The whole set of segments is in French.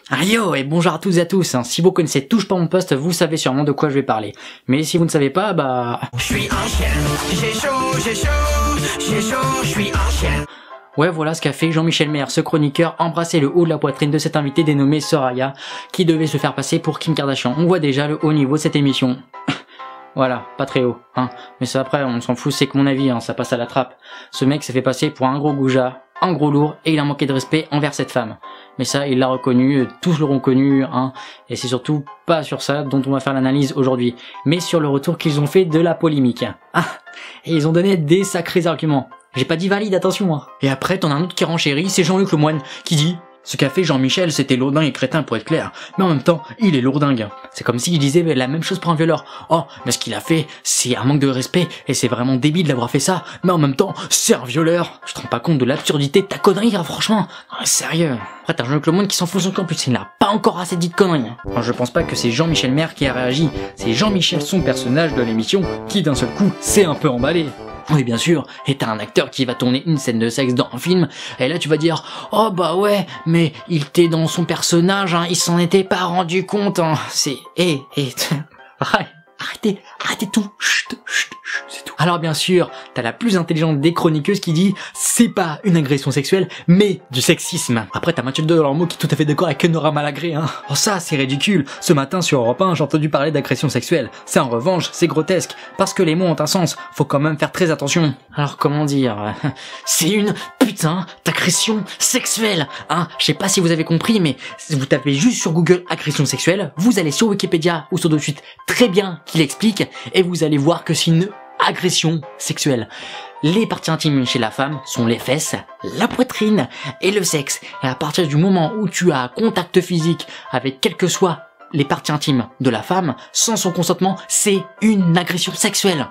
Yo et bonjour à toutes et à tous, si vous connaissez Touche pas mon poste, vous savez sûrement de quoi je vais parler. Mais si vous ne savez pas, Je suis un chien, j'ai chaud, je suis un chien. Ouais, voilà ce qu'a fait Jean-Michel Maire, ce chroniqueur, embrasser le haut de la poitrine de cette invitée dénommée Soraya, qui devait se faire passer pour Kim Kardashian. On voit déjà le haut niveau de cette émission. Voilà, pas très haut, Mais ça après, on s'en fout, c'est que mon avis, ça passe à la trappe. Ce mec s'est fait passer pour un gros goujat, un gros lourd, et il a manqué de respect envers cette femme. Mais ça, il l'a reconnu, tous l'auront connu, et c'est surtout pas sur ça dont on va faire l'analyse aujourd'hui, mais sur le retour qu'ils ont fait de la polémique. Et ils ont donné des sacrés arguments. J'ai pas dit valide, attention. Et après, t'en as un autre qui renchérit, c'est Jean-Luc Lemoyne, qui dit: ce qu'a fait Jean-Michel, c'était lourdingue et crétin pour être clair, mais en même temps, il est lourdingue. C'est comme si je disais la même chose pour un violeur. Oh, mais ce qu'il a fait, c'est un manque de respect, et c'est vraiment débile d'avoir fait ça, mais en même temps, c'est un violeur. Je te rends pas compte de l'absurdité de ta connerie, franchement. Sérieux. Après, t'as Jean-Luc Lemoyne qui s'enfonce encore plus, il n'a pas encore assez dit de conneries. Enfin, je pense pas que c'est Jean-Michel Maire qui a réagi, c'est Jean-Michel, son personnage de l'émission, qui d'un seul coup s'est un peu emballé. Oui, bien sûr, et t'as un acteur qui va tourner une scène de sexe dans un film, et là tu vas dire: oh bah ouais, mais il était dans son personnage, il s'en était pas rendu compte, c'est... Arrêtez tout, chut, c'est tout. Alors bien sûr, t'as la plus intelligente des chroniqueuses qui dit: c'est pas une agression sexuelle, mais du sexisme. Après t'as Mathilde Delormeau qui est tout à fait d'accord avec Nora Malagré, Oh ça, c'est ridicule. Ce matin sur Europe 1, j'ai entendu parler d'agression sexuelle. Ça en revanche, c'est grotesque, parce que les mots ont un sens, faut quand même faire très attention. Alors comment dire, c'est une putain d'agression sexuelle, Je sais pas si vous avez compris, mais si vous tapez juste sur Google agression sexuelle, vous allez sur Wikipédia ou sur de suite très bien qui l'explique, et vous allez voir que c'est une agression sexuelle. Les parties intimes chez la femme sont les fesses, la poitrine et le sexe. Et à partir du moment où tu as un contact physique avec quelles que soient les parties intimes de la femme, sans son consentement, c'est une agression sexuelle.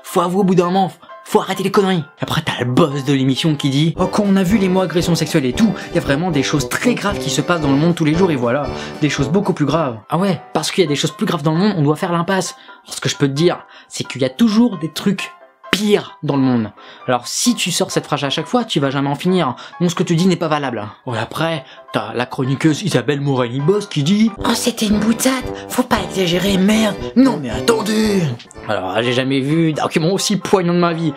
Faut avouer au bout d'un moment, faut arrêter les conneries. Après t'as le boss de l'émission qui dit: oh, quand on a vu les mots agression sexuelle et tout, il y a vraiment des choses très graves qui se passent dans le monde tous les jours, et voilà, des choses beaucoup plus graves. Ah ouais, parce qu'il y a des choses plus graves dans le monde, on doit faire l'impasse. Alors, ce que je peux te dire, c'est qu'il y a toujours des trucs pire dans le monde. Alors si tu sors cette phrase à chaque fois, tu vas jamais en finir. Donc ce que tu dis n'est pas valable. Ouais, après, t'as la chroniqueuse Isabelle Morelli-Boss qui dit: oh, c'était une boutade, faut pas exagérer, merde. Non mais attendez. Alors j'ai jamais vu d'argument aussi poignant de ma vie.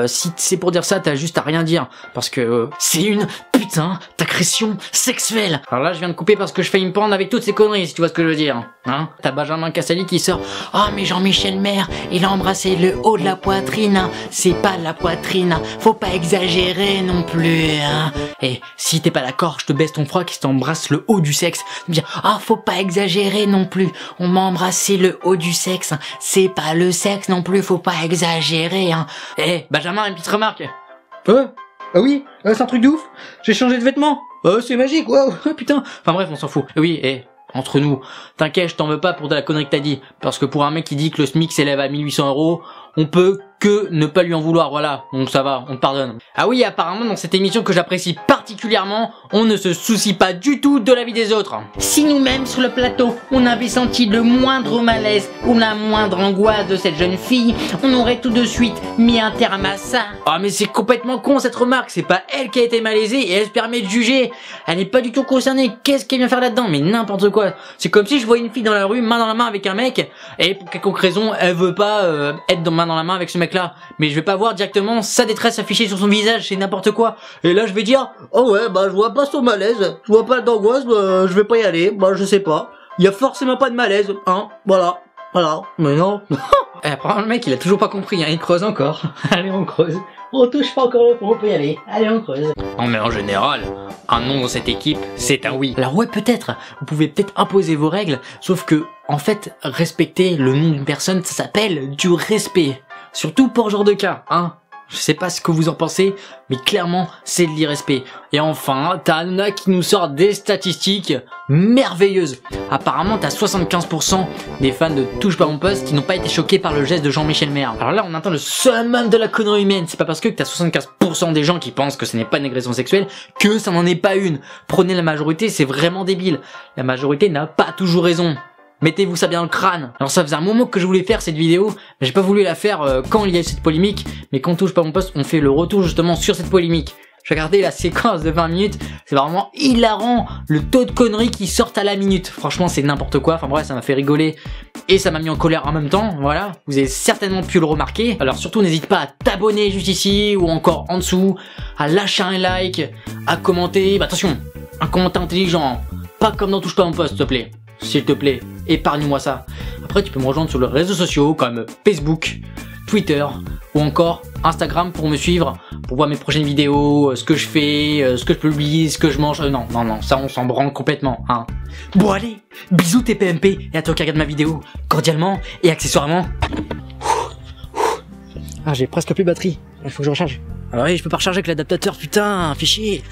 Si c'est pour dire ça, t'as juste à rien dire, parce que c'est une putain d'agression sexuelle. Alors là je viens de couper parce que je fais une pente avec toutes ces conneries, si tu vois ce que je veux dire. T'as Benjamin Castaldi qui sort: oh mais Jean-Michel Maire, il a embrassé le haut de la poitrine, c'est pas la poitrine, faut pas exagérer non plus, Et si t'es pas d'accord, je te baisse ton froc qui t'embrasse le haut du sexe. Dire: ah, faut pas exagérer non plus, on m'a embrassé le haut du sexe, c'est pas le sexe non plus, faut pas exagérer, Benjamin, une petite remarque. Ah oui, c'est un truc de ouf, j'ai changé de vêtements, c'est magique, waouh, putain. Enfin bref, on s'en fout. Oui, entre nous, t'inquiète, je t'en veux pas pour de la connerie que t'as dit, parce que pour un mec qui dit que le SMIC s'élève à 1800 €, on peut que ne pas lui en vouloir, voilà, donc ça va, on te pardonne. Ah oui, apparemment dans cette émission que j'apprécie particulièrement, on ne se soucie pas du tout de la vie des autres. Si nous-mêmes sur le plateau, on avait senti le moindre malaise ou la moindre angoisse de cette jeune fille, on aurait tout de suite mis un terme à ça. Ah mais c'est complètement con cette remarque, c'est pas elle qui a été malaisée et elle se permet de juger. Elle n'est pas du tout concernée, qu'est-ce qu'elle vient faire là-dedans? Mais n'importe quoi. C'est comme si je voyais une fille dans la rue, main dans la main avec un mec, et pour quelconque raison, elle veut pas être main dans la main avec ce mec là, mais je vais pas voir directement sa détresse affichée sur son visage, c'est n'importe quoi. Et là je vais dire: oh ouais, je vois pas son malaise, je vois pas d'angoisse, je vais pas y aller, je sais pas, il y a forcément pas de malaise, voilà, mais non. Apparemment le mec il a toujours pas compris, il creuse encore. Allez, on creuse, on touche pas encore le fond, on peut y aller, allez, on creuse. Non mais en général, un non dans cette équipe, c'est un oui. Alors ouais, peut-être, vous pouvez peut-être imposer vos règles, sauf que, en fait, respecter le nom d'une personne, ça s'appelle du respect. Surtout pour ce genre de cas, Je sais pas ce que vous en pensez, mais clairement, c'est de l'irrespect. Et enfin, t'as Hanouna qui nous sort des statistiques merveilleuses. Apparemment, t'as 75% des fans de Touche pas mon poste qui n'ont pas été choqués par le geste de Jean-Michel Maire. Alors là, on entend le summum de la connerie humaine. C'est pas parce que t'as 75% des gens qui pensent que ce n'est pas une agression sexuelle que ça n'en est pas une. Prenez la majorité, c'est vraiment débile. La majorité n'a pas toujours raison. Mettez-vous ça bien dans le crâne. Alors ça faisait un moment que je voulais faire cette vidéo, mais j'ai pas voulu la faire quand il y a eu cette polémique, mais quand Touche pas mon poste, on fait le retour justement sur cette polémique. J'ai regardé la séquence de 20 minutes, c'est vraiment hilarant le taux de conneries qui sortent à la minute. Franchement, c'est n'importe quoi. Enfin bref, ça m'a fait rigoler et ça m'a mis en colère en même temps. Voilà, vous avez certainement pu le remarquer. Alors surtout, n'hésite pas à t'abonner juste ici ou encore en dessous, à lâcher un like, à commenter. Bah attention, un commentaire intelligent, pas comme dans Touche pas à mon poste, s'il te plaît. S'il te plaît, épargne-moi ça. Après, tu peux me rejoindre sur les réseaux sociaux comme Facebook, Twitter ou encore Instagram pour me suivre, pour voir mes prochaines vidéos, ce que je fais, ce que je publie, ce que je mange. Non, ça on s'en branle complètement, hein. Bon allez, bisous TPMP et à toi qui regarde ma vidéo, cordialement et accessoirement. Ah, j'ai presque plus de batterie, il faut que je recharge. Ah oui, je peux pas recharger avec l'adaptateur, putain, fais chier.